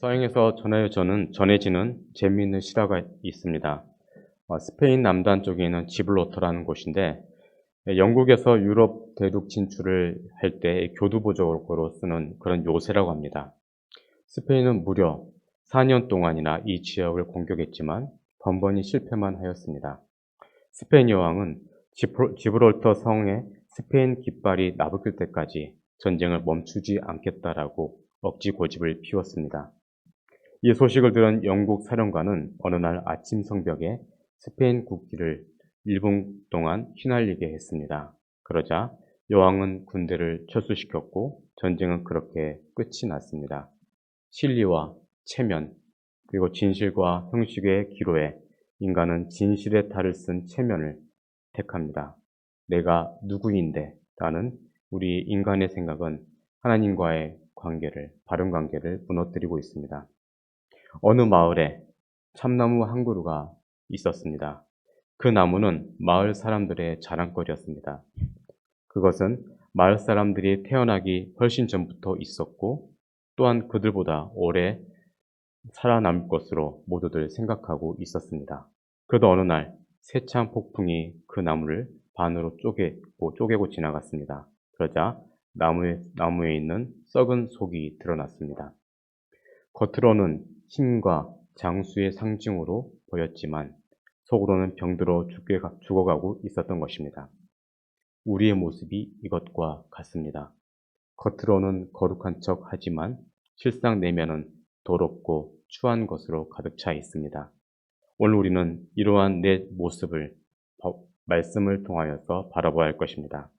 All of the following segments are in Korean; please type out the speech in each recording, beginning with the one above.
서양에서 전해지는 재미있는 실화가 있습니다. 스페인 남단 쪽에 있는 지블로터라는 곳인데, 영국에서 유럽 대륙 진출을 할 때 교두보적으로 쓰는 그런 요새라고 합니다. 스페인은 무려 4년 동안이나 이 지역을 공격했지만 번번이 실패만 하였습니다. 스페인 여왕은 지브롤터 성에 스페인 깃발이 나부길 때까지 전쟁을 멈추지 않겠다라고 억지 고집을 피웠습니다. 이 소식을 들은 영국 사령관은 어느 날 아침 성벽에 스페인 국기를 1분 동안 휘날리게 했습니다. 그러자 여왕은 군대를 철수시켰고 전쟁은 그렇게 끝이 났습니다. 진리와 체면, 그리고 진실과 형식의 기로에 인간은 진실의 탈을 쓴 체면을 택합니다. 내가 누구인데? 라는 우리 인간의 생각은 하나님과의 바른 관계를 무너뜨리고 있습니다. 어느 마을에 참나무 한 그루가 있었습니다. 그 나무는 마을 사람들의 자랑거리였습니다. 그것은 마을 사람들이 태어나기 훨씬 전부터 있었고 또한 그들보다 오래 살아남을 것으로 모두들 생각하고 있었습니다. 그러다 어느 날 세찬 폭풍이 그 나무를 반으로 쪼개고 지나갔습니다. 그러자 나무에 있는 썩은 속이 드러났습니다. 겉으로는 힘과 장수의 상징으로 보였지만 속으로는 병들어 죽어가고 있었던 것입니다. 우리의 모습이 이것과 같습니다. 겉으로는 거룩한 척 하지만 실상 내면은 더럽고 추한 것으로 가득 차 있습니다. 오늘 우리는 이러한 내 모습을 말씀을 통하여서 바라봐야 할 것입니다.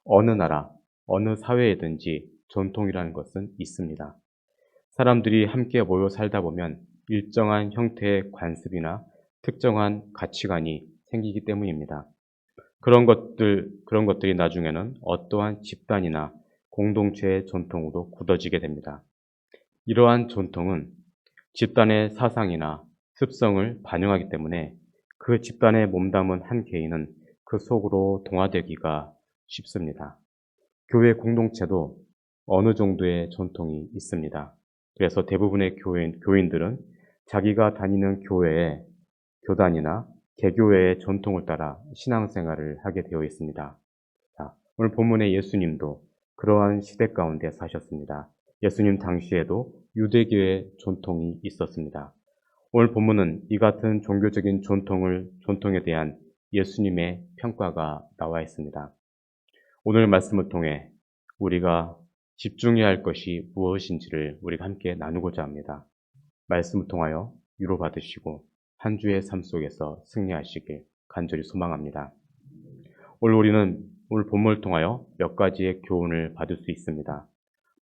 어느 나라, 어느 사회에든지 전통이라는 것은 있습니다. 사람들이 함께 모여 살다 보면 일정한 형태의 관습이나 특정한 가치관이 생기기 때문입니다. 그런 것들이 나중에는 어떠한 집단이나 공동체의 전통으로 굳어지게 됩니다. 이러한 전통은 집단의 사상이나 습성을 반영하기 때문에 그 집단에 몸담은 한 개인은 그 속으로 동화되기가 쉽습니다. 교회 공동체도 어느 정도의 전통이 있습니다. 그래서 대부분의 교인들은 자기가 다니는 교회의 교단이나 개교회의 전통을 따라 신앙생활을 하게 되어 있습니다. 자, 오늘 본문의 예수님도 그러한 시대 가운데 사셨습니다. 예수님 당시에도 유대교의 전통이 있었습니다. 오늘 본문은 이 같은 종교적인 전통에 대한 예수님의 평가가 나와 있습니다. 오늘 말씀을 통해 우리가 집중해야 할 것이 무엇인지를 우리가 함께 나누고자 합니다. 말씀을 통하여 위로받으시고 한 주의 삶 속에서 승리하시길 간절히 소망합니다. 오늘 본문을 통하여 몇 가지의 교훈을 받을 수 있습니다.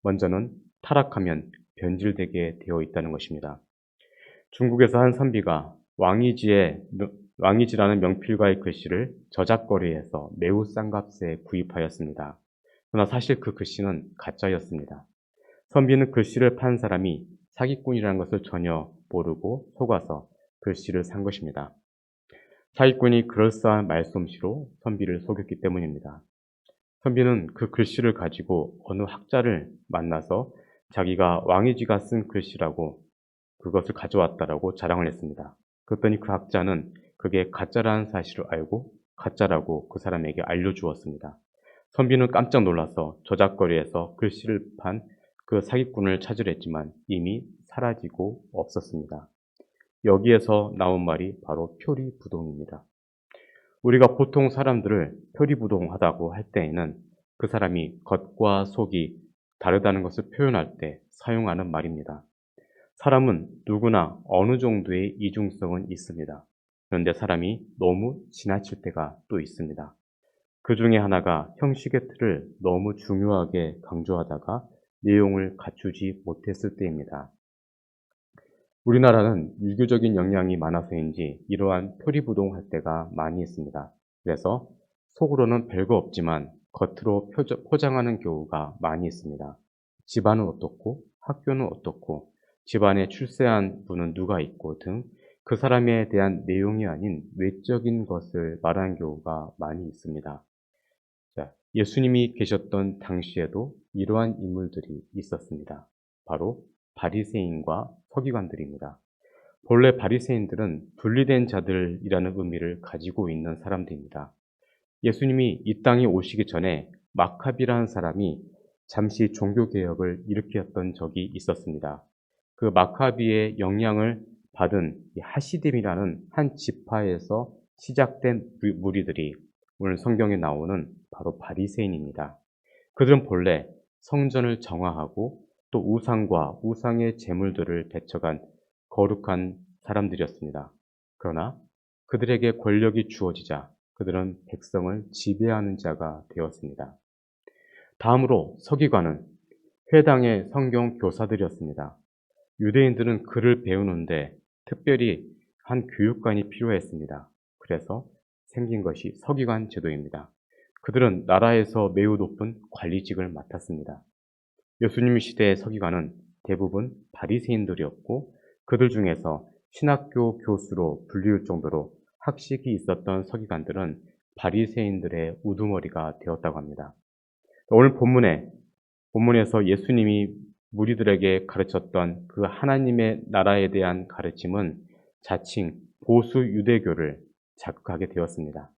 먼저는 타락하면 변질되게 되어 있다는 것입니다. 중국에서 한 선비가 왕이지라는 명필과의 글씨를 저작거리에서 매우 싼 값에 구입하였습니다. 그러나 사실 그 글씨는 가짜였습니다. 선비는 글씨를 판 사람이 사기꾼이라는 것을 전혀 모르고 속아서 글씨를 산 것입니다. 사기꾼이 그럴싸한 말솜씨로 선비를 속였기 때문입니다. 선비는 그 글씨를 가지고 어느 학자를 만나서 자기가 왕이지가 쓴 글씨라고 그것을 가져왔다라고 자랑을 했습니다. 그랬더니 그 학자는 그게 가짜라는 사실을 알고 가짜라고 그 사람에게 알려주었습니다. 선비는 깜짝 놀라서 저작거리에서 글씨를 판 그 사기꾼을 찾으려 했지만 이미 사라지고 없었습니다. 여기에서 나온 말이 바로 표리부동입니다. 우리가 보통 사람들을 표리부동하다고 할 때에는 그 사람이 겉과 속이 다르다는 것을 표현할 때 사용하는 말입니다. 사람은 누구나 어느 정도의 이중성은 있습니다. 그런데 사람이 너무 지나칠 때가 또 있습니다. 그 중에 하나가 형식의 틀을 너무 중요하게 강조하다가 내용을 갖추지 못했을 때입니다. 우리나라는 유교적인 영향이 많아서인지 이러한 표리부동할 때가 많이 있습니다. 그래서 속으로는 별거 없지만 겉으로 포장하는 경우가 많이 있습니다. 집안은 어떻고 학교는 어떻고 집안에 출세한 분은 누가 있고 등 그 사람에 대한 내용이 아닌 외적인 것을 말하는 경우가 많이 있습니다. 자, 예수님이 계셨던 당시에도 이러한 인물들이 있었습니다. 바로 바리새인과 서기관들입니다. 본래 바리새인들은 분리된 자들이라는 의미를 가지고 있는 사람들입니다. 예수님이 이 땅에 오시기 전에 마카비라는 사람이 잠시 종교개혁을 일으켰던 적이 있었습니다. 그 마카비의 영향을 받은 이 하시딤이라는 한 지파에서 시작된 무리들이 오늘 성경에 나오는 바로 바리새인입니다. 그들은 본래 성전을 정화하고 또 우상과 우상의 제물들을 배척한 거룩한 사람들이었습니다. 그러나 그들에게 권력이 주어지자 그들은 백성을 지배하는 자가 되었습니다. 다음으로 서기관은 회당의 성경 교사들이었습니다. 유대인들은 글을 배우는데 특별히 한 교육관이 필요했습니다. 그래서 생긴 것이 서기관 제도입니다. 그들은 나라에서 매우 높은 관리직을 맡았습니다. 예수님 시대의 서기관은 대부분 바리새인들이었고 그들 중에서 신학교 교수로 불리울 정도로 학식이 있었던 서기관들은 바리새인들의 우두머리가 되었다고 합니다. 오늘 본문에서 예수님이 무리들에게 가르쳤던 그 하나님의 나라에 대한 가르침은 자칭 보수 유대교를 자극하게 되었습니다.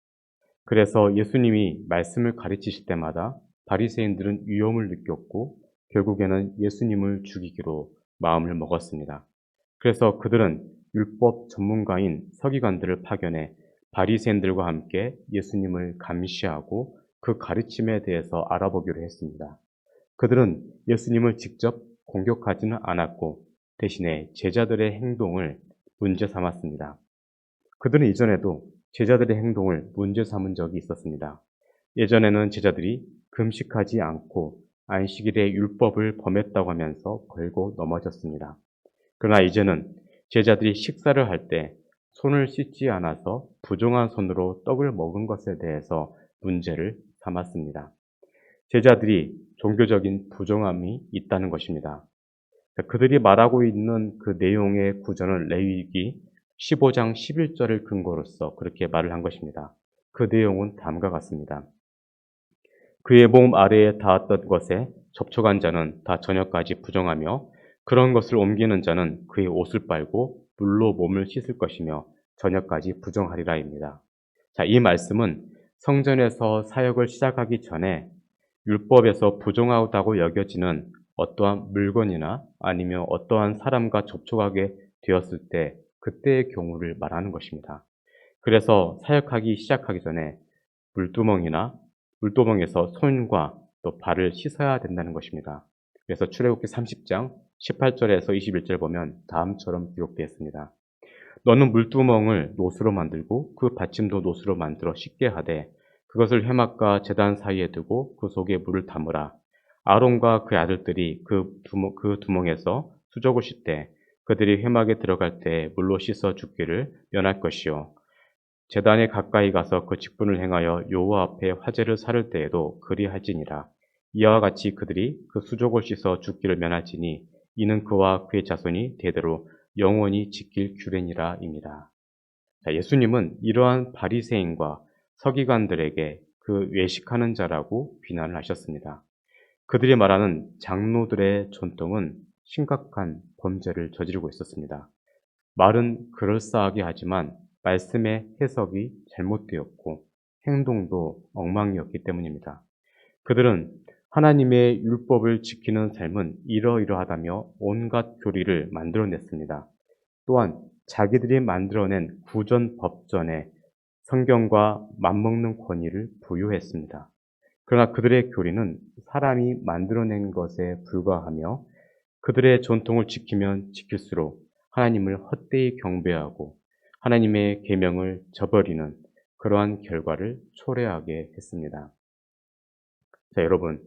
그래서 예수님이 말씀을 가르치실 때마다 바리새인들은 위험을 느꼈고 결국에는 예수님을 죽이기로 마음을 먹었습니다. 그래서 그들은 율법 전문가인 서기관들을 파견해 바리새인들과 함께 예수님을 감시하고 그 가르침에 대해서 알아보기로 했습니다. 그들은 예수님을 직접 공격하지는 않았고 대신에 제자들의 행동을 문제 삼았습니다. 그들은 이전에도 제자들의 행동을 문제 삼은 적이 있었습니다. 예전에는 제자들이 금식하지 않고 안식일에 율법을 범했다고 하면서 걸고 넘어졌습니다. 그러나 이제는 제자들이 식사를 할 때 손을 씻지 않아서 부정한 손으로 떡을 먹은 것에 대해서 문제를 삼았습니다. 제자들이 종교적인 부정함이 있다는 것입니다. 그들이 말하고 있는 그 내용의 구절은 레위기 15장 11절을 근거로서 그렇게 말을 한 것입니다. 그 내용은 다음과 같습니다. 그의 몸 아래에 닿았던 것에 접촉한 자는 다 저녁까지 부정하며 그런 것을 옮기는 자는 그의 옷을 빨고 물로 몸을 씻을 것이며 저녁까지 부정하리라입니다. 자, 이 말씀은 성전에서 사역을 시작하기 전에 율법에서 부정하다고 여겨지는 어떠한 물건이나 아니면 어떠한 사람과 접촉하게 되었을 때 그때의 경우를 말하는 것입니다. 그래서 사역하기 시작하기 전에 물두멍에서 손과 또 발을 씻어야 된다는 것입니다. 그래서 출애굽기 30장 18절에서 21절 보면 다음처럼 기록되어 있습니다. 너는 물두멍을 노수로 만들고 그 받침도 노수로 만들어 씻게 하되 그것을 회막과 제단 사이에 두고 그 속에 물을 담으라. 아론과 그의 아들들이 그 두멍에서 수족을 씻되 그들이 회막에 들어갈 때 물로 씻어 죽기를 면할 것이요. 제단에 가까이 가서 그 직분을 행하여 여호와 앞에 화제를 사를 때에도 그리할지니라. 이와 같이 그들이 그 수족을 씻어 죽기를 면할지니 이는 그와 그의 자손이 대대로 영원히 지킬 규례니라입니다. 예수님은 이러한 바리새인과 서기관들에게 그 외식하는 자라고 비난을 하셨습니다. 그들이 말하는 장로들의 전통은 심각한 범죄를 저지르고 있었습니다. 말은 그럴싸하게 하지만 말씀의 해석이 잘못되었고 행동도 엉망이었기 때문입니다. 그들은 하나님의 율법을 지키는 삶은 이러이러하다며 온갖 교리를 만들어냈습니다. 또한 자기들이 만들어낸 구전 법전에 성경과 맞먹는 권위를 부여했습니다. 그러나 그들의 교리는 사람이 만들어낸 것에 불과하며 그들의 전통을 지키면 지킬수록 하나님을 헛되이 경배하고 하나님의 계명을 저버리는 그러한 결과를 초래하게 했습니다. 자, 여러분,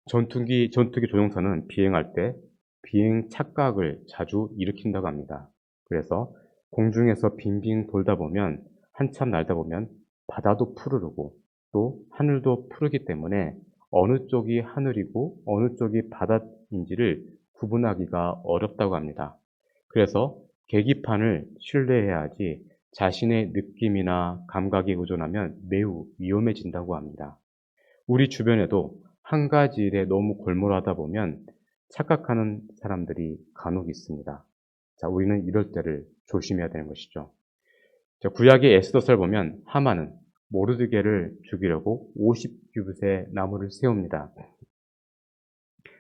전투기 조종사는 비행할 때 비행 착각을 자주 일으킨다고 합니다. 그래서 공중에서 빙빙 돌다 보면 한참 날다 보면 바다도 푸르르고 또 하늘도 푸르기 때문에 어느 쪽이 하늘이고 어느 쪽이 바다인지를 구분하기가 어렵다고 합니다. 그래서 계기판을 신뢰해야지 자신의 느낌이나 감각에 의존하면 매우 위험해진다고 합니다. 우리 주변에도 한 가지 일에 너무 골몰하다 보면 착각하는 사람들이 간혹 있습니다. 자, 우리는 이럴 때를 조심해야 되는 것이죠. 자, 구약의 에스더서를 보면 하만은 모르드게를 죽이려고 50규빗의 나무를 세웁니다.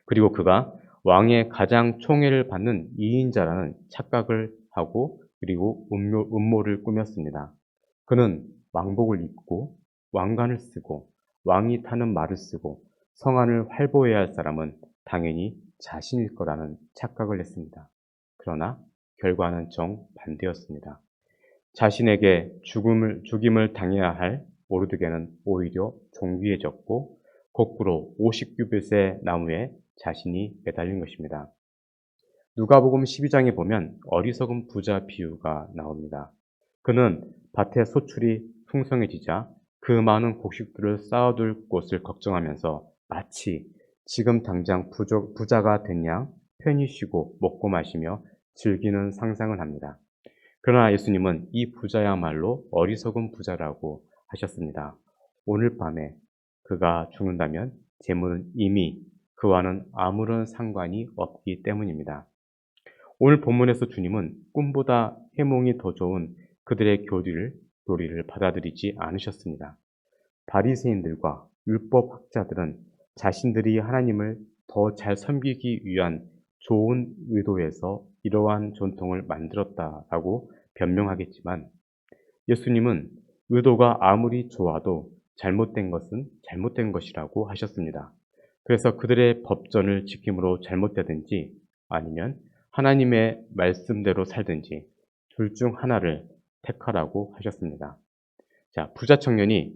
그리고 그가 왕의 가장 총애를 받는 이인자라는 착각을 하고 그리고 음모를 꾸몄습니다. 그는 왕복을 입고 왕관을 쓰고 왕이 타는 말을 쓰고 성안을 활보해야 할 사람은 당연히 자신일 거라는 착각을 했습니다. 그러나 결과는 정반대였습니다. 자신에게 죽임을 당해야 할 모르드게는 오히려 존귀해졌고 거꾸로 50규빗의 나무에 자신이 매달린 것입니다. 누가복음 12장에 보면 어리석은 부자 비유가 나옵니다. 그는 밭에 소출이 풍성해지자 그 많은 곡식들을 쌓아둘 곳을 걱정하면서 마치 지금 당장 부자가 된 양 편히 쉬고 먹고 마시며 즐기는 상상을 합니다. 그러나 예수님은 이 부자야말로 어리석은 부자라고 하셨습니다. 오늘 밤에 그가 죽는다면 재물은 이미 그와는 아무런 상관이 없기 때문입니다. 오늘 본문에서 주님은 꿈보다 해몽이 더 좋은 그들의 교리를 받아들이지 않으셨습니다. 바리새인들과 율법학자들은 자신들이 하나님을 더 잘 섬기기 위한 좋은 의도에서 이러한 전통을 만들었다라고 변명하겠지만 예수님은 의도가 아무리 좋아도 잘못된 것은 잘못된 것이라고 하셨습니다. 그래서 그들의 법전을 지킴으로 잘못되든지 아니면 하나님의 말씀대로 살든지 둘 중 하나를 택하라고 하셨습니다. 자, 부자 청년이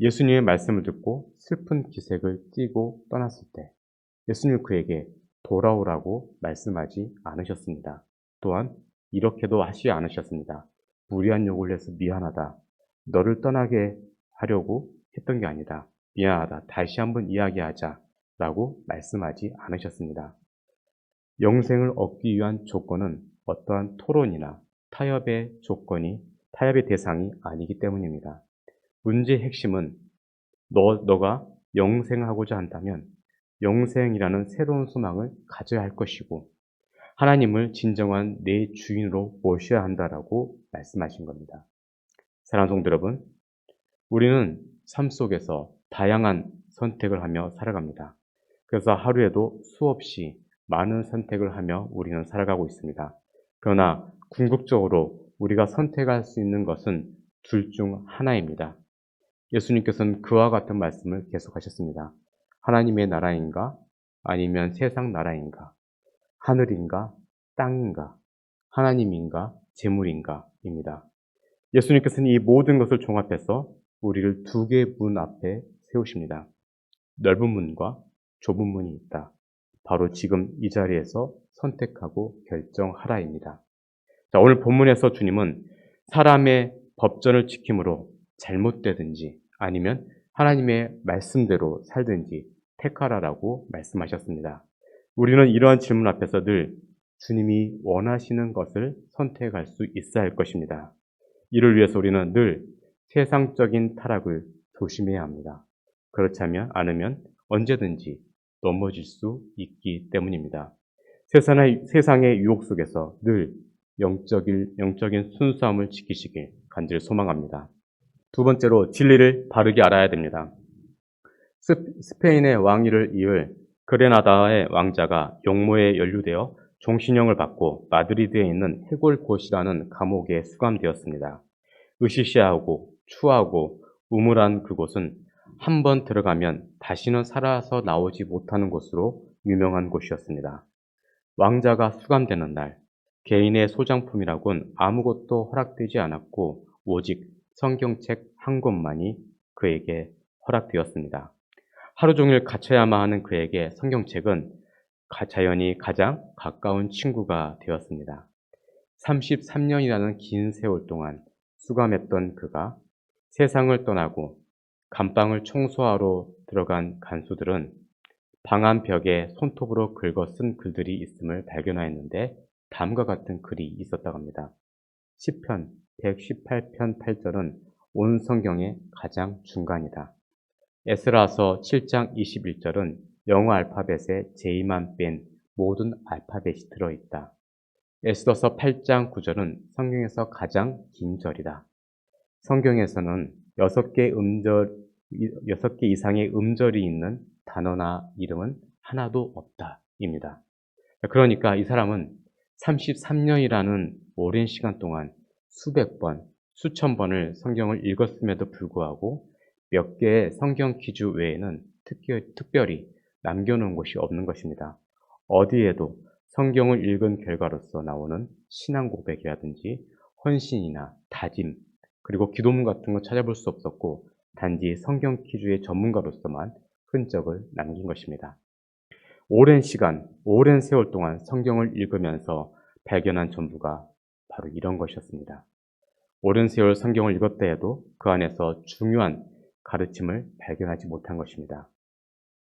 예수님의 말씀을 듣고 슬픈 기색을 띠고 떠났을 때 예수님은 그에게 돌아오라고 말씀하지 않으셨습니다. 또한 이렇게도 하시지 않으셨습니다. 무리한 요구를 해서 미안하다. 너를 떠나게 하려고 했던 게 아니다. 미안하다. 다시 한번 이야기하자. 라고 말씀하지 않으셨습니다. 영생을 얻기 위한 조건은 어떠한 토론이나 타협의 대상이 아니기 때문입니다. 문제의 핵심은 너가 영생하고자 한다면 영생이라는 새로운 소망을 가져야 할 것이고 하나님을 진정한 내 주인으로 모셔야 한다라고 말씀하신 겁니다. 사랑하는 성도 여러분, 우리는 삶 속에서 다양한 선택을 하며 살아갑니다. 그래서 하루에도 수없이 많은 선택을 하며 우리는 살아가고 있습니다. 그러나 궁극적으로 우리가 선택할 수 있는 것은 둘 중 하나입니다. 예수님께서는 그와 같은 말씀을 계속하셨습니다. 하나님의 나라인가 아니면 세상 나라인가, 하늘인가 땅인가, 하나님인가 재물인가입니다. 예수님께서는 이 모든 것을 종합해서 우리를 두 개의 문 앞에 세우십니다. 넓은 문과 좁은 문이 있다. 바로 지금 이 자리에서 선택하고 결정하라입니다. 자, 오늘 본문에서 주님은 사람의 법전을 지킴으로 잘못되든지 아니면 하나님의 말씀대로 살든지 택하라라고 말씀하셨습니다. 우리는 이러한 질문 앞에서 늘 주님이 원하시는 것을 선택할 수 있어야 할 것입니다. 이를 위해서 우리는 늘 세상적인 타락을 조심해야 합니다. 그렇지 않으면 언제든지 넘어질 수 있기 때문입니다. 세상의 유혹 속에서 늘 영적인 순수함을 지키시길 간절히 소망합니다. 두 번째로 진리를 바르게 알아야 됩니다. 스페인의 왕위를 이을 그레나다의 왕자가 용모에 연루되어 종신형을 받고 마드리드에 있는 해골곳이라는 감옥에 수감되었습니다. 으시시하고 추하고 우물한 그곳은 한번 들어가면 다시는 살아서 나오지 못하는 곳으로 유명한 곳이었습니다. 왕자가 수감되는 날 개인의 소장품이라곤 아무것도 허락되지 않았고 오직 성경책 한 권만이 그에게 허락되었습니다. 하루 종일 갇혀야만 하는 그에게 성경책은 자연히 가장 가까운 친구가 되었습니다. 33년이라는 긴 세월 동안 수감했던 그가 세상을 떠나고 감방을 청소하러 들어간 간수들은 방 안 벽에 손톱으로 긁어 쓴 글들이 있음을 발견하였는데 다음과 같은 글이 있었다고 합니다. 시편 118편 8절은 온 성경의 가장 중간이다. 에스라서 7장 21절은 영어 알파벳의 J만 뺀 모든 알파벳이 들어있다. 에스더서 8장 9절은 성경에서 가장 긴 절이다. 성경에서는 6개 이상의 음절이 있는 단어나 이름은 하나도 없다. 입니다. 그러니까 이 사람은 33년이라는 오랜 시간 동안 수백 번, 수천 번을 성경을 읽었음에도 불구하고 몇 개의 성경 기주 외에는 특별히 남겨놓은 것이 없는 것입니다. 어디에도 성경을 읽은 결과로서 나오는 신앙 고백이라든지 헌신이나 다짐, 그리고 기도문 같은 거 찾아볼 수 없었고 단지 성경 기주의 전문가로서만 흔적을 남긴 것입니다. 오랜 시간, 오랜 세월 동안 성경을 읽으면서 발견한 전부가 바로 이런 것이었습니다. 오랜 세월 성경을 읽었다 해도 그 안에서 중요한 가르침을 발견하지 못한 것입니다.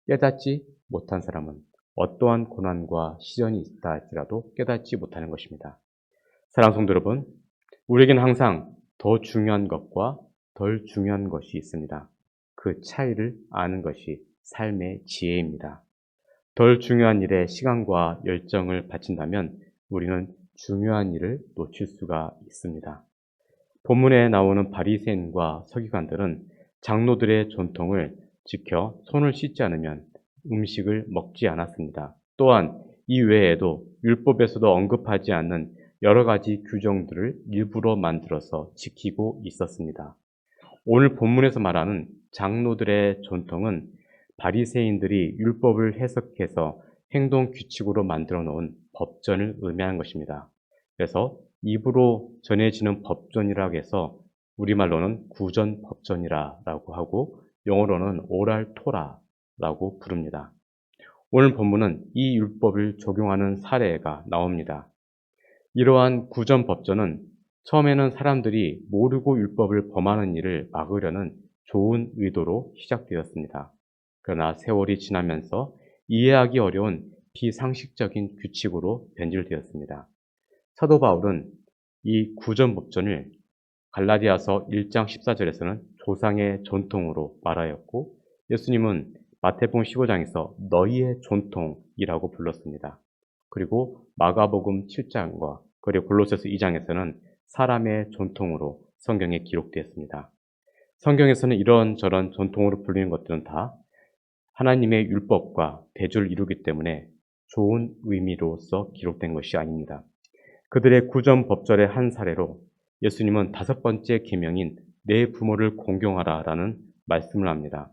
깨닫지 못한 사람은 어떠한 고난과 시련이 있다 할지라도 깨닫지 못하는 것입니다. 사랑하는 성도 여러분, 우리에게는 항상 더 중요한 것과 덜 중요한 것이 있습니다. 그 차이를 아는 것이 삶의 지혜입니다. 덜 중요한 일에 시간과 열정을 바친다면 우리는 중요한 일을 놓칠 수가 있습니다. 본문에 나오는 바리새인과 서기관들은 장로들의 전통을 지켜 손을 씻지 않으면 음식을 먹지 않았습니다. 또한 이 외에도 율법에서도 언급하지 않는 여러 가지 규정들을 일부러 만들어서 지키고 있었습니다. 오늘 본문에서 말하는 장로들의 전통은 바리새인들이 율법을 해석해서 행동 규칙으로 만들어 놓은 법전을 의미하는 것입니다. 그래서 입으로 전해지는 법전이라고 해서 우리말로는 구전 법전이라고 하고 영어로는 오랄 토라라고 부릅니다. 오늘 본문은 이 율법을 적용하는 사례가 나옵니다. 이러한 구전 법전은 처음에는 사람들이 모르고 율법을 범하는 일을 막으려는 좋은 의도로 시작되었습니다. 그러나 세월이 지나면서 이해하기 어려운 비상식적인 규칙으로 변질되었습니다. 사도 바울은 이 구전 법전을 갈라디아서 1장 14절에서는 조상의 전통으로 말하였고 예수님은 마태복음 15장에서 너희의 전통이라고 불렀습니다. 그리고 마가복음 7장과 그리고 골로새서 2장에서는 사람의 전통으로 성경에 기록되었습니다. 성경에서는 이런저런 전통으로 불리는 것들은 다 하나님의 율법과 대조를 이루기 때문에 좋은 의미로서 기록된 것이 아닙니다. 그들의 구전 법절의 한 사례로 예수님은 5번째 계명인 내 부모를 공경하라라는 말씀을 합니다.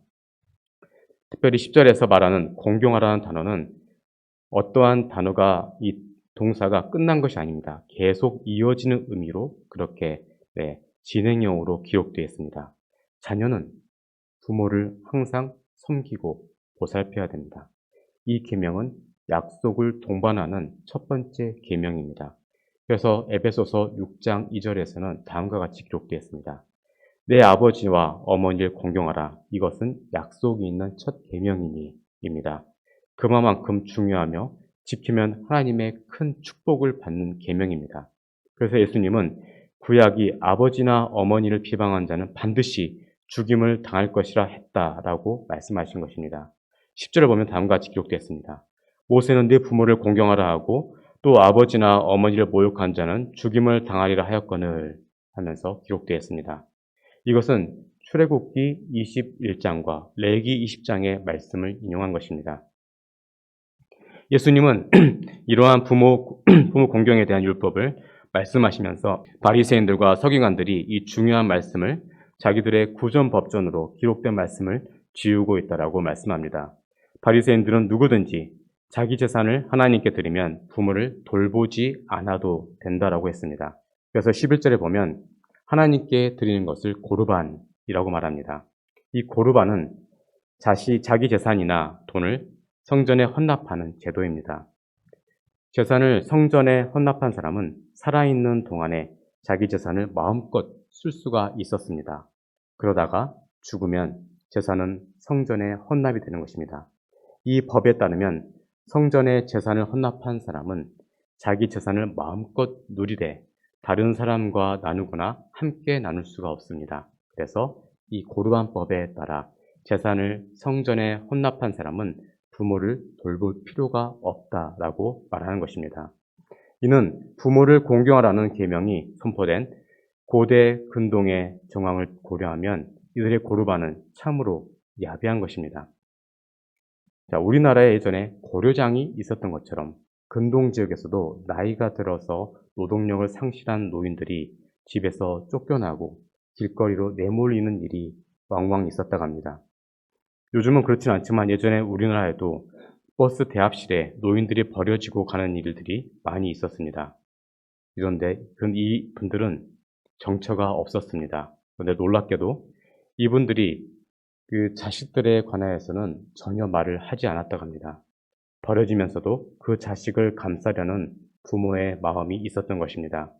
특별히 10절에서 말하는 공경하라는 단어는 어떠한 단어가 이 동사가 끝난 것이 아닙니다. 계속 이어지는 의미로 그렇게 진행형으로 기록되어 있습니다. 자녀는 부모를 항상 섬기고 보살펴야 됩니다. 이 계명은 약속을 동반하는 첫 번째 계명입니다. 그래서 에베소서 6장 2절에서는 다음과 같이 기록되어 있습니다. 내 아버지와 어머니를 공경하라. 이것은 약속이 있는 첫 계명이니입니다. 그만큼 중요하며 지키면 하나님의 큰 축복을 받는 계명입니다. 그래서 예수님은 구약이 아버지나 어머니를 비방한 자는 반드시 죽임을 당할 것이라 했다라고 말씀하신 것입니다. 10절에 보면 다음과 같이 기록되어 있습니다. 모세는 네 부모를 공경하라 하고 또 아버지나 어머니를 모욕한 자는 죽임을 당하리라 하였거늘 하면서 기록되어 있습니다. 이것은 출애굽기 21장과 레위기 20장의 말씀을 인용한 것입니다. 예수님은 이러한 부모 공경에 대한 율법을 말씀하시면서 바리새인들과 서기관들이 이 중요한 말씀을 자기들의 구전 법전으로 기록된 말씀을 지우고 있다라고 말씀합니다. 바리새인들은 누구든지 자기 재산을 하나님께 드리면 부모를 돌보지 않아도 된다라고 했습니다. 그래서 11절에 보면 하나님께 드리는 것을 고르반이라고 말합니다. 이 고르반은 자기 재산이나 돈을 성전에 헌납하는 제도입니다. 재산을 성전에 헌납한 사람은 살아있는 동안에 자기 재산을 마음껏 쓸 수가 있었습니다. 그러다가 죽으면 재산은 성전에 헌납이 되는 것입니다. 이 법에 따르면 성전에 재산을 헌납한 사람은 자기 재산을 마음껏 누리되 다른 사람과 나누거나 함께 나눌 수가 없습니다. 그래서 이 고르반법에 따라 재산을 성전에 헌납한 사람은 부모를 돌볼 필요가 없다라고 말하는 것입니다. 이는 부모를 공경하라는 계명이 선포된 고대 근동의 정황을 고려하면 이들의 고르반은 참으로 야비한 것입니다. 자, 우리나라에 예전에 고려장이 있었던 것처럼 근동 지역에서도 나이가 들어서 노동력을 상실한 노인들이 집에서 쫓겨나고 길거리로 내몰리는 일이 왕왕 있었다고 합니다. 요즘은 그렇지는 않지만 예전에 우리나라에도 버스 대합실에 노인들이 버려지고 가는 일들이 많이 있었습니다. 그런데 이 분들은 정처가 없었습니다. 그런데 놀랍게도 이분들이 그 자식들에 관하여서는 전혀 말을 하지 않았다고 합니다. 버려지면서도 그 자식을 감싸려는 부모의 마음이 있었던 것입니다.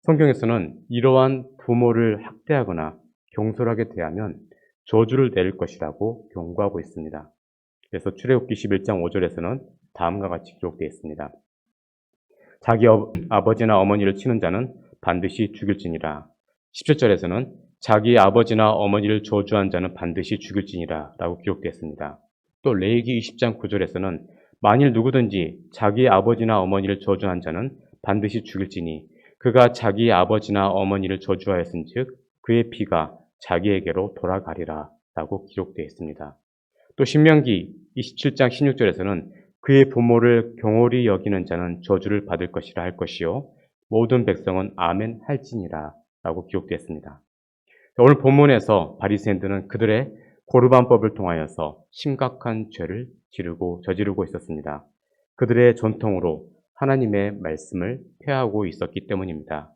성경에서는 이러한 부모를 학대하거나 경솔하게 대하면 저주를 내릴 것이라고 경고하고 있습니다. 그래서 출애굽기 11장 5절에서는 다음과 같이 기록되어 있습니다. 자기 아버지나 어머니를 치는 자는 반드시 죽일지니라. 17절에서는 자기 아버지나 어머니를 저주한 자는 반드시 죽일지니라 라고 기록되어 있습니다. 또 레위기 20장 9절에서는 만일 누구든지 자기 아버지나 어머니를 저주한 자는 반드시 죽일지니 그가 자기 아버지나 어머니를 저주하였은즉 그의 피가 자기에게로 돌아가리라 라고 기록되어 있습니다. 또 신명기 27장 16절에서는 그의 부모를 경홀히 여기는 자는 저주를 받을 것이라 할 것이요 모든 백성은 아멘 할지니라 라고 기록되어 있습니다. 오늘 본문에서 바리새인들은 그들의 고르반법을 통하여서 심각한 죄를 저지르고 있었습니다. 그들의 전통으로 하나님의 말씀을 폐하고 있었기 때문입니다.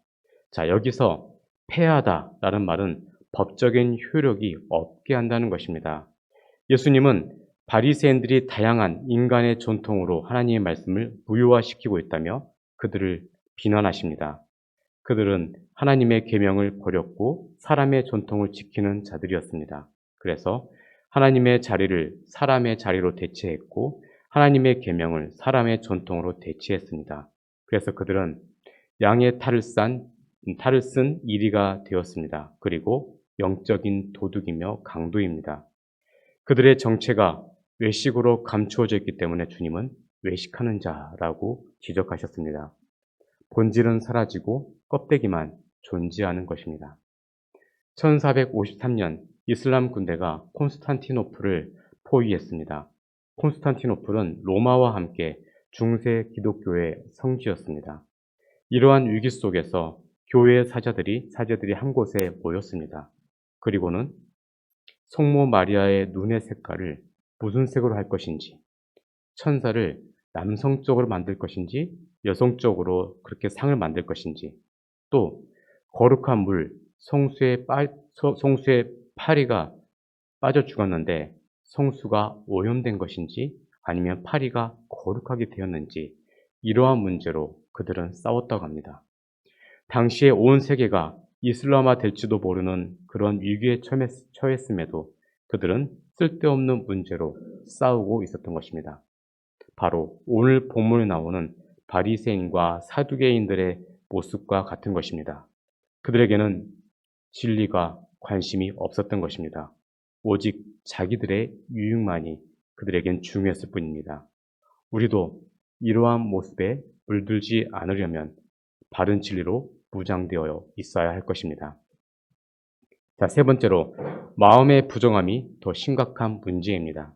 자, 여기서 폐하다라는 말은 법적인 효력이 없게 한다는 것입니다. 예수님은 바리새인들이 다양한 인간의 전통으로 하나님의 말씀을 무효화시키고 있다며 그들을 비난하십니다. 그들은 하나님의 계명을 버렸고 사람의 전통을 지키는 자들이었습니다. 그래서 하나님의 자리를 사람의 자리로 대체했고 하나님의 계명을 사람의 전통으로 대체했습니다. 그래서 그들은 양의 탈을 쓴 이리가 되었습니다. 그리고 영적인 도둑이며 강도입니다. 그들의 정체가 외식으로 감추어져 있기 때문에 주님은 외식하는 자라고 지적하셨습니다. 본질은 사라지고 껍데기만 존재하는 것입니다. 1453년 이슬람 군대가 콘스탄티노플을 포위했습니다. 콘스탄티노플은 로마와 함께 중세 기독교의 성지였습니다. 이러한 위기 속에서 교회의 사제들이 한 곳에 모였습니다. 그리고는 성모 마리아의 눈의 색깔을 무슨 색으로 할 것인지, 천사를 남성적으로 만들 것인지, 여성적으로 그렇게 상을 만들 것인지, 또 거룩한 물, 성수의 파리가 빠져 죽었는데 성수가 오염된 것인지 아니면 파리가 거룩하게 되었는지 이러한 문제로 그들은 싸웠다고 합니다. 당시에 온 세계가 이슬람화 될지도 모르는 그런 위기에 처했음에도 그들은 쓸데없는 문제로 싸우고 있었던 것입니다. 바로 오늘 본문에 나오는 바리새인과 사두개인들의 모습과 같은 것입니다. 그들에게는 진리가 관심이 없었던 것입니다. 오직 자기들의 유익만이 그들에겐 중요했을 뿐입니다. 우리도 이러한 모습에 물들지 않으려면 바른 진리로 무장되어 있어야 할 것입니다. 자, 세 번째로 마음의 부정함이 더 심각한 문제입니다.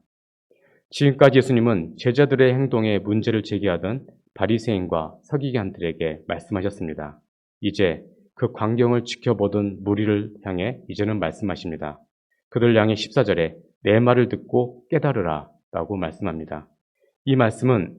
지금까지 예수님은 제자들의 행동에 문제를 제기하던 바리새인과 서기관들에게 말씀하셨습니다. 이제 그 광경을 지켜보던 무리를 향해 이제는 말씀하십니다. 그들 향해 14절에 내 말을 듣고 깨달으라 라고 말씀합니다. 이 말씀은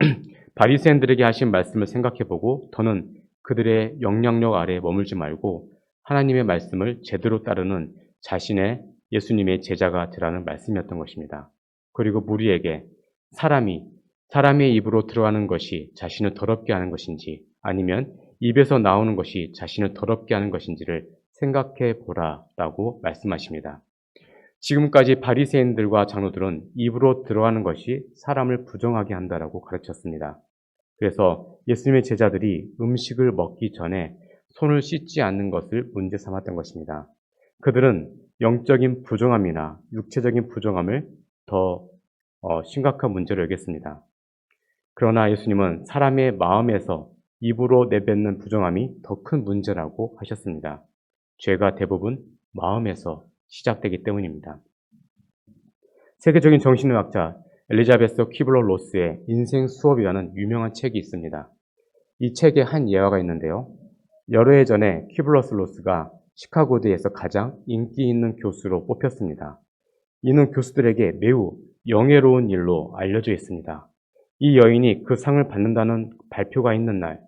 바리새인들에게 하신 말씀을 생각해보고 더는 그들의 영향력 아래에 머물지 말고 하나님의 말씀을 제대로 따르는 자신의 예수님의 제자가 되라는 말씀이었던 것입니다. 그리고 무리에게 사람의 입으로 들어가는 것이 자신을 더럽게 하는 것인지 아니면 입에서 나오는 것이 자신을 더럽게 하는 것인지를 생각해 보라라고 말씀하십니다. 지금까지 바리새인들과 장로들은 입으로 들어가는 것이 사람을 부정하게 한다라고 가르쳤습니다. 그래서 예수님의 제자들이 음식을 먹기 전에 손을 씻지 않는 것을 문제 삼았던 것입니다. 그들은 영적인 부정함이나 육체적인 부정함을 더 심각한 문제로 여겼습니다. 그러나 예수님은 사람의 마음에서 입으로 내뱉는 부정함이 더 큰 문제라고 하셨습니다. 죄가 대부분 마음에서 시작되기 때문입니다. 세계적인 정신의학자 엘리자베스 퀴블러 로스의 인생 수업이라는 유명한 책이 있습니다. 이 책에 한 예화가 있는데요. 여러 해 전에 퀴블러스 로스가 시카고대에서 가장 인기 있는 교수로 뽑혔습니다. 이는 교수들에게 매우 영예로운 일로 알려져 있습니다. 이 여인이 그 상을 받는다는 발표가 있는 날,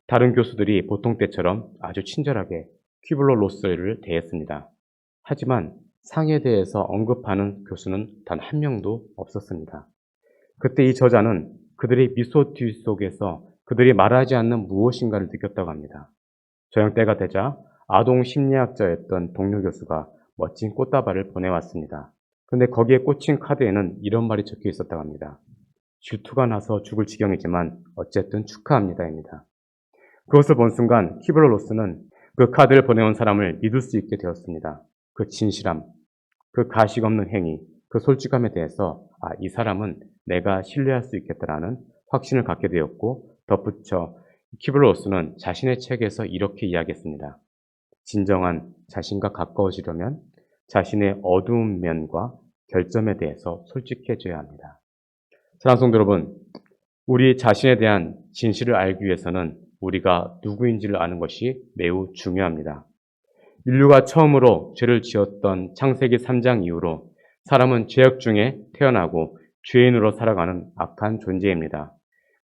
다른 교수들이 보통 때처럼 아주 친절하게 퀴블러 로스를 대했습니다. 하지만 상에 대해서 언급하는 교수는 단 한 명도 없었습니다. 그때 이 저자는 그들의 미소 뒤 속에서 그들이 말하지 않는 무엇인가를 느꼈다고 합니다. 저녁 때가 되자 아동 심리학자였던 동료 교수가 멋진 꽃다발을 보내왔습니다. 근데 거기에 꽂힌 카드에는 이런 말이 적혀 있었다고 합니다. 질투가 나서 죽을 지경이지만 어쨌든 축하합니다입니다. 그것을 본 순간 퀴블러 로스는 그 카드를 보내온 사람을 믿을 수 있게 되었습니다. 그 진실함, 그 가식 없는 행위, 그 솔직함에 대해서 이 사람은 내가 신뢰할 수 있겠다라는 확신을 갖게 되었고, 덧붙여 퀴블러 로스는 자신의 책에서 이렇게 이야기했습니다. 진정한 자신과 가까워지려면 자신의 어두운 면과 결점에 대해서 솔직해져야 합니다. 사랑하는 성도 여러분, 우리 자신에 대한 진실을 알기 위해서는 우리가 누구인지를 아는 것이 매우 중요합니다. 인류가 처음으로 죄를 지었던 창세기 3장 이후로 사람은 죄악 중에 태어나고 죄인으로 살아가는 악한 존재입니다.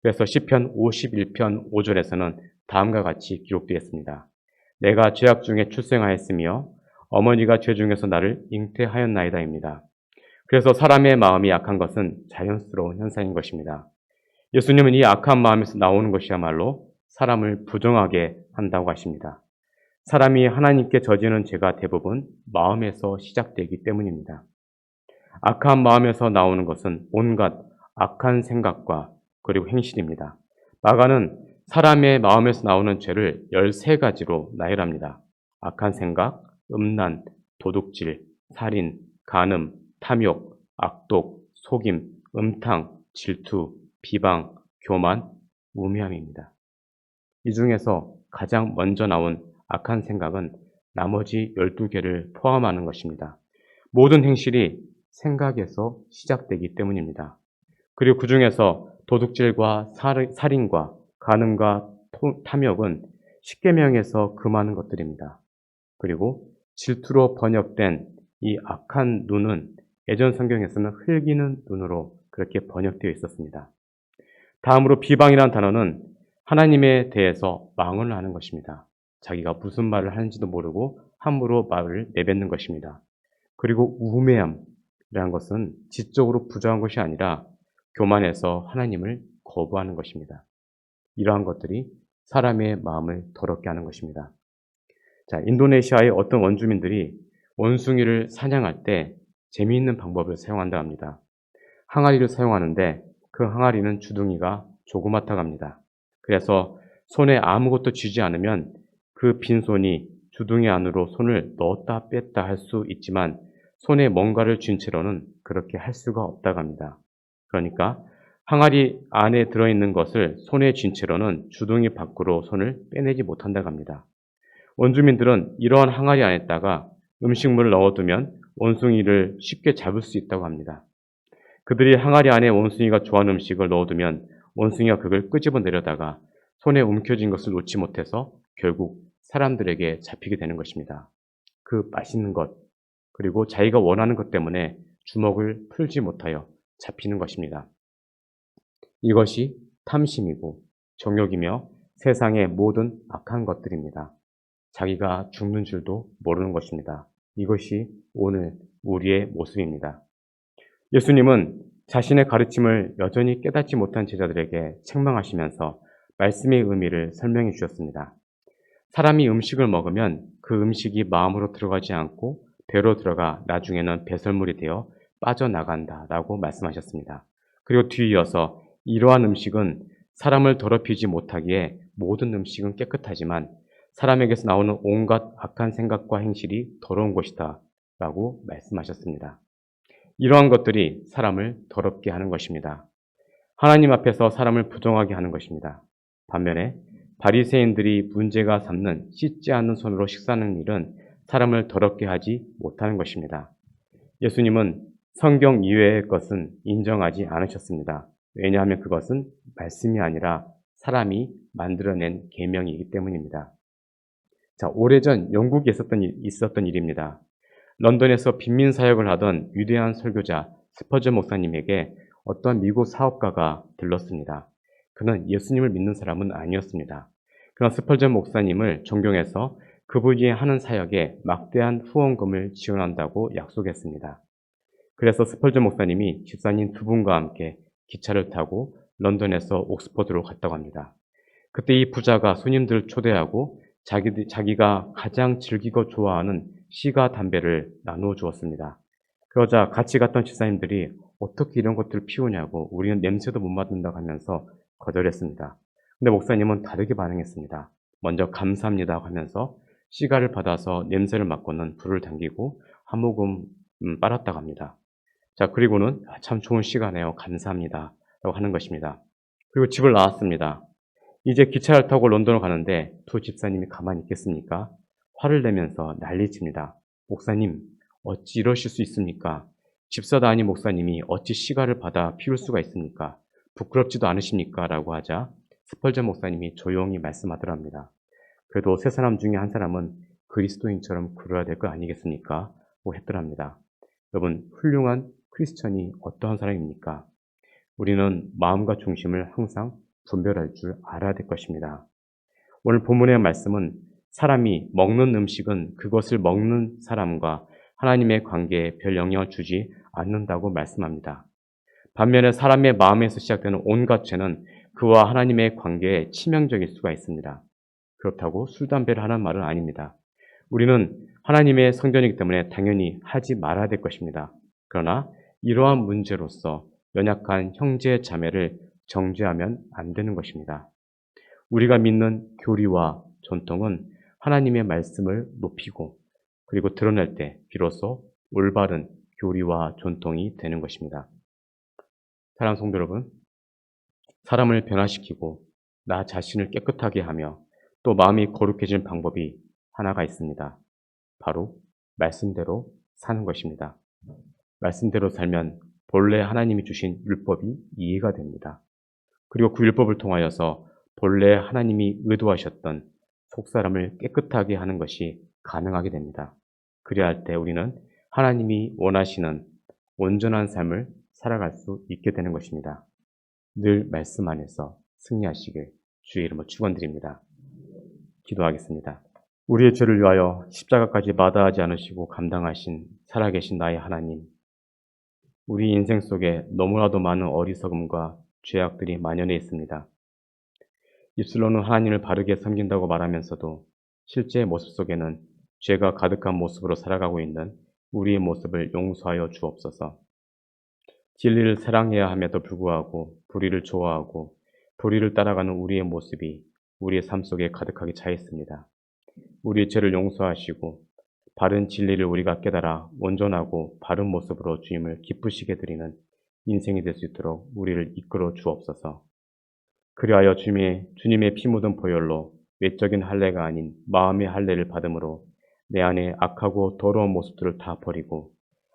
그래서 시편 51편 5절에서는 다음과 같이 기록되어 있습니다. 내가 죄악 중에 출생하였으며 어머니가 죄 중에서 나를 잉태하였나이다입니다. 그래서 사람의 마음이 악한 것은 자연스러운 현상인 것입니다. 예수님은 이 악한 마음에서 나오는 것이야말로 사람을 부정하게 한다고 하십니다. 사람이 하나님께 저지르는 죄가 대부분 마음에서 시작되기 때문입니다. 악한 마음에서 나오는 것은 온갖 악한 생각과 그리고 행실입니다. 마가는 사람의 마음에서 나오는 죄를 13가지로 나열합니다. 악한 생각, 음란, 도둑질, 살인, 간음, 탐욕, 악독, 속임, 음탕, 질투, 비방, 교만, 우매함입니다. 이 중에서 가장 먼저 나온 악한 생각은 나머지 12개를 포함하는 것입니다. 모든 행실이 생각에서 시작되기 때문입니다. 그리고 그 중에서 도둑질과 살인과 간음과 탐욕은 십계명에서 금하는 것들입니다. 그리고 질투로 번역된 이 악한 눈은 예전 성경에서는 흘기는 눈으로 그렇게 번역되어 있었습니다. 다음으로 비방이라는 단어는 하나님에 대해서 망언을 하는 것입니다. 자기가 무슨 말을 하는지도 모르고 함부로 말을 내뱉는 것입니다. 그리고 우매함이라는 것은 지적으로 부정한 것이 아니라 교만해서 하나님을 거부하는 것입니다. 이러한 것들이 사람의 마음을 더럽게 하는 것입니다. 자, 인도네시아의 어떤 원주민들이 원숭이를 사냥할 때 재미있는 방법을 사용한다 합니다. 항아리를 사용하는데 그 항아리는 주둥이가 조그맣다고 합니다. 그래서 손에 아무것도 쥐지 않으면 그 빈손이 주둥이 안으로 손을 넣었다 뺐다 할 수 있지만 손에 뭔가를 쥔 채로는 그렇게 할 수가 없다고 합니다. 그러니까 항아리 안에 들어있는 것을 손에 쥔 채로는 주둥이 밖으로 손을 빼내지 못한다고 합니다. 원주민들은 이러한 항아리 안에다가 음식물을 넣어두면 원숭이를 쉽게 잡을 수 있다고 합니다. 그들이 항아리 안에 원숭이가 좋아하는 음식을 넣어두면 원숭이가 그걸 끄집어 내려다가 손에 움켜쥔 것을 놓지 못해서 결국 사람들에게 잡히게 되는 것입니다. 그 맛있는 것, 그리고 자기가 원하는 것 때문에 주먹을 풀지 못하여 잡히는 것입니다. 이것이 탐심이고 정욕이며 세상의 모든 악한 것들입니다. 자기가 죽는 줄도 모르는 것입니다. 이것이 오늘 우리의 모습입니다. 예수님은 자신의 가르침을 여전히 깨닫지 못한 제자들에게 책망하시면서 말씀의 의미를 설명해 주셨습니다. 사람이 음식을 먹으면 그 음식이 마음으로 들어가지 않고 배로 들어가 나중에는 배설물이 되어 빠져나간다라고 말씀하셨습니다. 그리고 뒤이어서 이러한 음식은 사람을 더럽히지 못하기에 모든 음식은 깨끗하지만 사람에게서 나오는 온갖 악한 생각과 행실이 더러운 것이다 라고 말씀하셨습니다. 이러한 것들이 사람을 더럽게 하는 것입니다. 하나님 앞에서 사람을 부정하게 하는 것입니다. 반면에 바리새인들이 문제가 삼는 씻지 않는 손으로 식사하는 일은 사람을 더럽게 하지 못하는 것입니다. 예수님은 성경 이외의 것은 인정하지 않으셨습니다. 왜냐하면 그것은 말씀이 아니라 사람이 만들어낸 계명이기 때문입니다. 자, 오래전 영국에 있었던 일입니다. 런던에서 빈민 사역을 하던 위대한 설교자 스퍼전 목사님에게 어떤 미국 사업가가 들렀습니다. 그는 예수님을 믿는 사람은 아니었습니다. 그러나 스펄전 목사님을 존경해서 그분이 하는 사역에 막대한 후원금을 지원한다고 약속했습니다. 그래서 스펄전 목사님이 집사님 두 분과 함께 기차를 타고 런던에서 옥스퍼드로 갔다고 합니다. 그때 이 부자가 손님들을 초대하고 자기가 가장 즐기고 좋아하는 시가 담배를 나누어 주었습니다. 그러자 같이 갔던 집사님들이 어떻게 이런 것들을 피우냐고 우리는 냄새도 못 맡는다고 하면서 거절했습니다. 근데 목사님은 다르게 반응했습니다. 먼저 감사합니다 하면서 시가를 받아서 냄새를 맡고는 불을 당기고 한 모금 빨았다고 합니다. 자, 그리고는 참 좋은 시가네요. 감사합니다. 라고 하는 것입니다. 그리고 집을 나왔습니다. 이제 기차를 타고 런던으로 가는데 두 집사님이 가만히 있겠습니까? 화를 내면서 난리칩니다. 목사님, 어찌 이러실 수 있습니까? 집사도 아닌 목사님이 어찌 시가를 받아 피울 수가 있습니까? 부끄럽지도 않으십니까? 라고 하자 스펄전 목사님이 조용히 말씀하더랍니다. 그래도 세 사람 중에 한 사람은 그리스도인처럼 그러야 될 거 아니겠습니까? 라고 했더랍니다. 여러분, 훌륭한 크리스천이 어떠한 사람입니까? 우리는 마음과 중심을 항상 분별할 줄 알아야 될 것입니다. 오늘 본문의 말씀은 사람이 먹는 음식은 그것을 먹는 사람과 하나님의 관계에 별 영향을 주지 않는다고 말씀합니다. 반면에 사람의 마음에서 시작되는 온갖 죄는 그와 하나님의 관계에 치명적일 수가 있습니다. 그렇다고 술, 담배를 하는 말은 아닙니다. 우리는 하나님의 성전이기 때문에 당연히 하지 말아야 될 것입니다. 그러나 이러한 문제로서 연약한 형제 자매를 정죄하면 안 되는 것입니다. 우리가 믿는 교리와 전통은 하나님의 말씀을 높이고 그리고 드러낼 때 비로소 올바른 교리와 전통이 되는 것입니다. 사랑하는 성도 여러분, 사람을 변화시키고 나 자신을 깨끗하게 하며 또 마음이 거룩해지는 방법이 하나가 있습니다. 바로 말씀대로 사는 것입니다. 말씀대로 살면 본래 하나님이 주신 율법이 이해가 됩니다. 그리고 그 율법을 통하여서 본래 하나님이 의도하셨던 속사람을 깨끗하게 하는 것이 가능하게 됩니다. 그래야 할 때 우리는 하나님이 원하시는 온전한 삶을 살아갈 수 있게 되는 것입니다. 늘 말씀 안에서 승리하시길 주의 이름으로 축원드립니다. 기도하겠습니다. 우리의 죄를 위하여 십자가까지 마다하지 않으시고 감당하신 살아계신 나의 하나님, 우리 인생 속에 너무나도 많은 어리석음과 죄악들이 만연해 있습니다. 입술로는 하나님을 바르게 섬긴다고 말하면서도 실제 모습 속에는 죄가 가득한 모습으로 살아가고 있는 우리의 모습을 용서하여 주옵소서. 진리를 사랑해야 함에도 불구하고 불의를 좋아하고 불의를 따라가는 우리의 모습이 우리의 삶 속에 가득하게 차 있습니다. 우리의 죄를 용서하시고 바른 진리를 우리가 깨달아 온전하고 바른 모습으로 주님을 기쁘시게 드리는 인생이 될 수 있도록 우리를 이끌어 주옵소서. 그리하여 주님의 피 묻은 보혈로 외적인 할례가 아닌 마음의 할례를 받음으로 내 안에 악하고 더러운 모습들을 다 버리고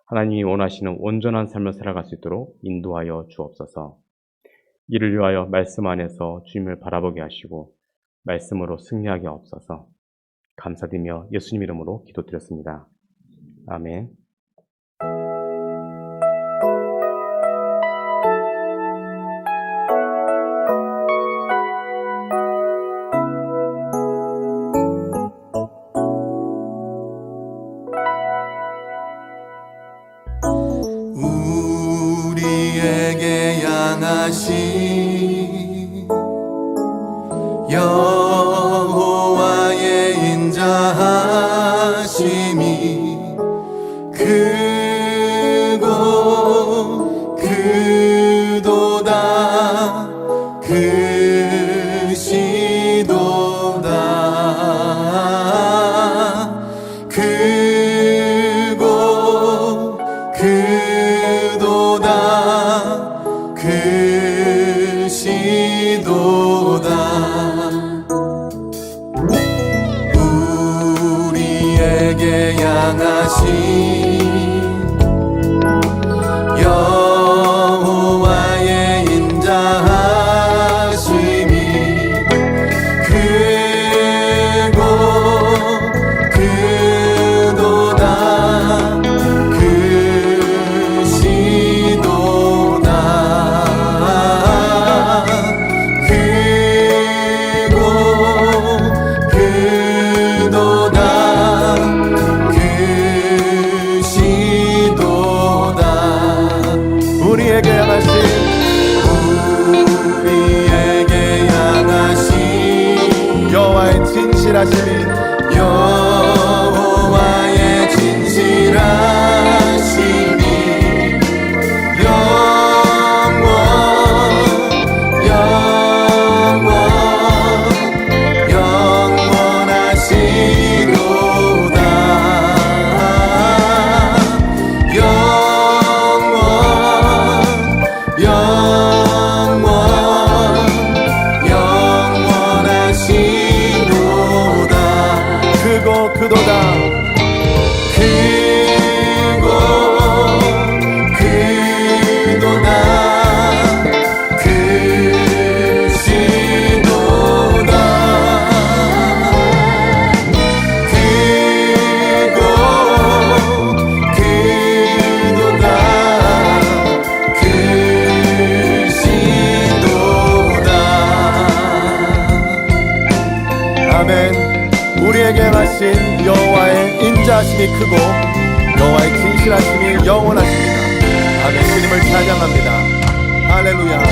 하나님이 원하시는 온전한 삶을 살아갈 수 있도록 인도하여 주옵소서. 이를 위하여 말씀 안에서 주님을 바라보게 하시고 말씀으로 승리하게 하옵소서. 감사드리며 예수님 이름으로 기도드렸습니다. 아멘. 우리에게 양하신 여호와의 인자하심이 크고 크도다 크시도다 크고 크시도다 우리에게 향하신 여호와의 인자하심이 크고 크도다 크시도다 크고 크도다 크시도다 우리에게 향하신 여호와의 진실하심이 여호와의 진실하심이 크도다 크고 크도다 크시도다 크고 크도다 크시도다 아멘 우리에게 하신 여호와의 인자하심이 크고 여호와의 진실하심이 영원하십니다. 아멘. 주님을 찬양합니다. 할렐루야.